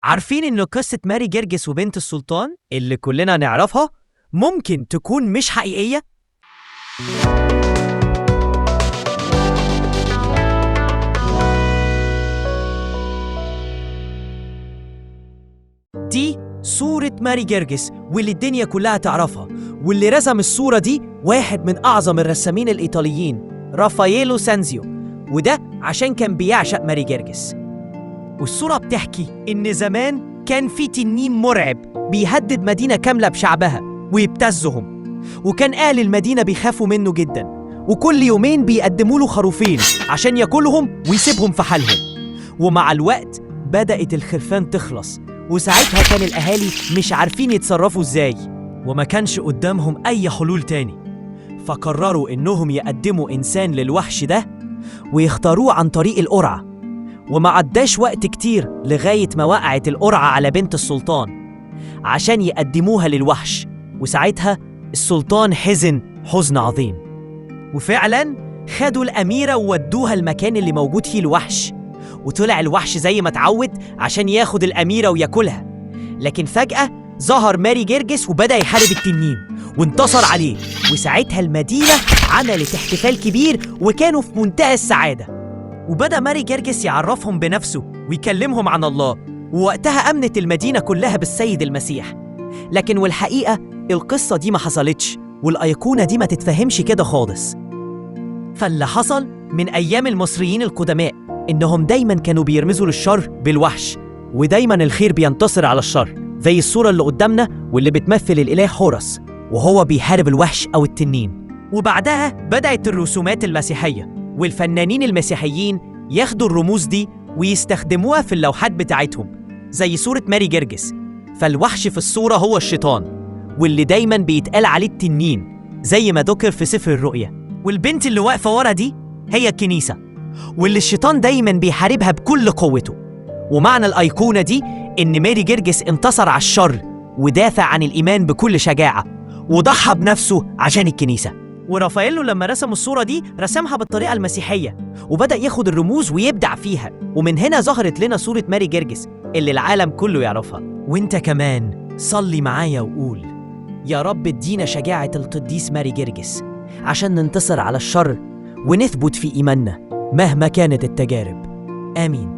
عارفين إن قصة ماري جرجس وبنت السلطان اللي كلنا نعرفها ممكن تكون مش حقيقية؟ دي صورة ماري جرجس واللي الدنيا كلها تعرفها، واللي رسم الصورة دي واحد من أعظم الرسامين الإيطاليين رافاييلو سانزيو، وده عشان كان بيعشق ماري جرجس. والصورة بتحكي إن زمان كان في تنين مرعب بيهدد مدينة كاملة بشعبها ويبتزهم، وكان أهل المدينة بيخافوا منه جدا، وكل يومين بيقدموا له خروفين عشان ياكلهم ويسيبهم في حالهم. ومع الوقت بدأت الخرفان تخلص، وساعتها كان الأهالي مش عارفين يتصرفوا إزاي، وما كانش قدامهم أي حلول تاني، فقرروا إنهم يقدموا إنسان للوحش ده ويختاروه عن طريق القرعة. وما عداش وقت كتير لغاية ما وقعت القرعة على بنت السلطان عشان يقدموها للوحش، وساعتها السلطان حزن حزن عظيم، وفعلا خدوا الأميرة وودوها المكان اللي موجود فيه الوحش، وطلع الوحش زي ما اتعود عشان ياخد الأميرة وياكلها. لكن فجأة ظهر ماري جرجس وبدأ يحارب التنين وانتصر عليه، وساعتها المدينة عملت احتفال كبير وكانوا في منتهى السعادة. وبدأ ماري جرجس يعرفهم بنفسه ويكلمهم عن الله، ووقتها أمنت المدينة كلها بالسيد المسيح. لكن والحقيقة القصة دي ما حصلتش، والأيقونة دي ما تتفهمش كده خالص. فاللي حصل من أيام المصريين القدماء إنهم دايماً كانوا بيرمزوا للشر بالوحش، ودايماً الخير بينتصر على الشر، زي الصورة اللي قدامنا واللي بتمثل الإله حورس وهو بيحارب الوحش أو التنين. وبعدها بدأت الرسومات المسيحية والفنانين المسيحيين ياخدوا الرموز دي ويستخدموها في اللوحات بتاعتهم، زي صورة ماري جرجس. فالوحش في الصورة هو الشيطان، واللي دايماً بيتقال عليه التنين زي ما ذكر في سفر الرؤيا. والبنت اللي واقفة ورا دي هي الكنيسة، واللي الشيطان دايماً بيحاربها بكل قوته. ومعنى الأيقونة دي إن ماري جرجس انتصر على الشر ودافع عن الإيمان بكل شجاعة، وضحى بنفسه عشان الكنيسة. ورافاييلو لما رسم الصورة دي رسمها بالطريقة المسيحية، وبدأ ياخد الرموز ويبدع فيها، ومن هنا ظهرت لنا صورة ماري جرجس اللي العالم كله يعرفها. وانت كمان صلي معايا وقول: يا رب ادينا شجاعة القديس ماري جرجس عشان ننتصر على الشر ونثبت في إيماننا مهما كانت التجارب. آمين.